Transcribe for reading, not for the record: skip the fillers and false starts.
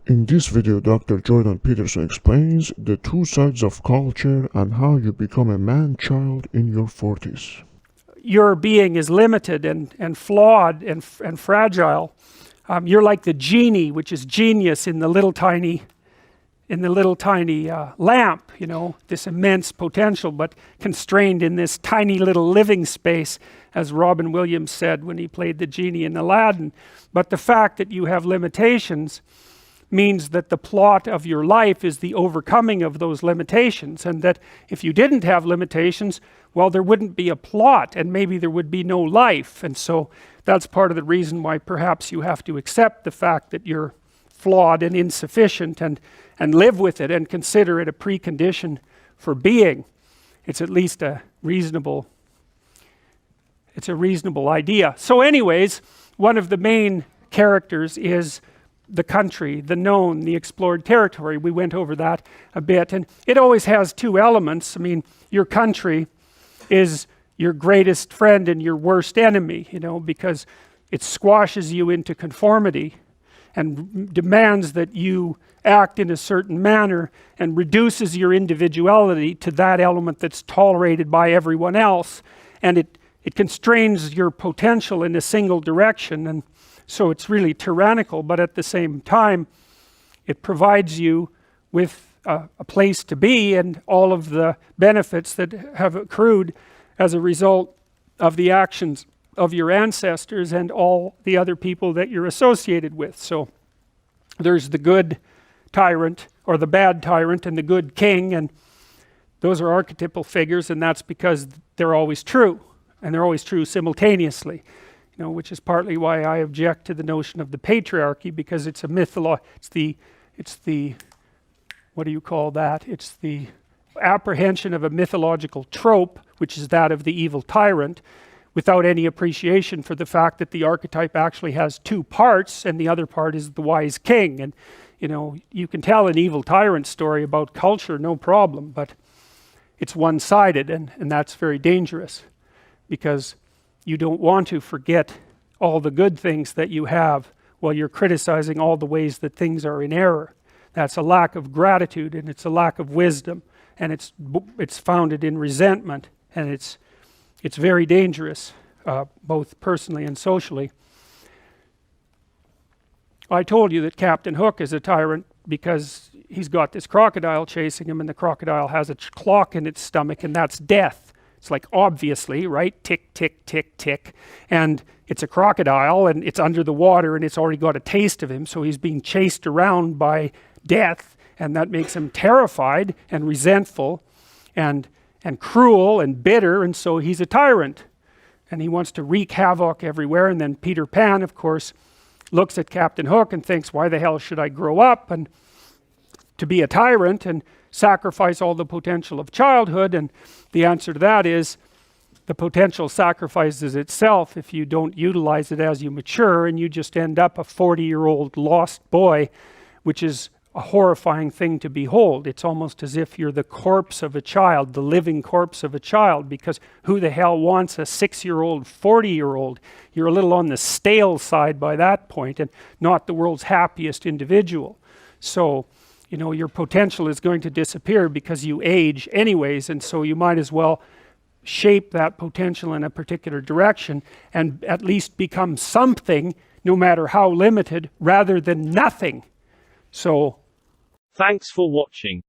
In this video, Dr. Jordan Peterson explains the two sides of culture and how you become a man-child in your 40s. Your being is limited and flawed and fragile. You're like the genie, which is genius in the little tiny lamp, you know, this immense potential, but constrained in this tiny little living space, as Robin Williams said when he played the genie in Aladdin. But the fact that you have limitations means that the plot of your life is the overcoming of those limitations, and that if you didn't have limitations, well, there wouldn't be a plot, and maybe there would be no life. And so that's part of the reason why perhaps you have to accept the fact that you're flawed and insufficient, and live with it and consider it a precondition for being. It's at least a reasonable idea. So anyways, one of the main characters is the country, the known, the explored territory. We went over that a bit, and it always has two elements. I mean, your country is your greatest friend and your worst enemy, you know, because it squashes you into conformity and demands that you act in a certain manner and reduces your individuality to that element that's tolerated by everyone else, and it constrains your potential in a single direction. And so it's really tyrannical, but at the same time it provides you with a place to be and all of the benefits that have accrued as a result of the actions of your ancestors and all the other people that you're associated with. So there's the good tyrant or the bad tyrant and the good king, and those are archetypal figures, and that's because they're always true, and they're always true simultaneously. You know, which is partly why I object to the notion of the patriarchy, because it's a it's the what do you call that? It's the apprehension of a mythological trope, which is that of the evil tyrant, without any appreciation for the fact that the archetype actually has two parts, and the other part is the wise king. And you know, you can tell an evil tyrant story about culture, no problem, but it's one-sided, and that's very dangerous, because you don't want to forget all the good things that you have while you're criticizing all the ways that things are in error. That's a lack of gratitude, and it's a lack of wisdom, and it's founded in resentment, and it's very dangerous, both personally and socially. I told you that Captain Hook is a tyrant because he's got this crocodile chasing him, and the crocodile has a clock in its stomach, and that's death. It's like, obviously, right? Tick, tick, tick, tick. And it's a crocodile, and it's under the water, and it's already got a taste of him, so he's being chased around by death, and that makes him terrified and resentful and cruel and bitter, and so he's a tyrant. And he wants to wreak havoc everywhere. And then Peter Pan, of course, looks at Captain Hook and thinks, why the hell should I grow up and to be a tyrant and sacrifice all the potential of childhood? And the answer to that is the potential sacrifices itself if you don't utilize it as you mature, and you just end up a 40-year-old lost boy, which is a horrifying thing to behold. It's almost as if you're the corpse of a child, the living corpse of a child, because who the hell wants a 6-year-old, 40-year-old? You're a little on the stale side by that point, and not the world's happiest individual. So you know, your potential is going to disappear because you age anyways, and so you might as well shape that potential in a particular direction and at least become something, no matter how limited, rather than nothing. So, thanks for watching.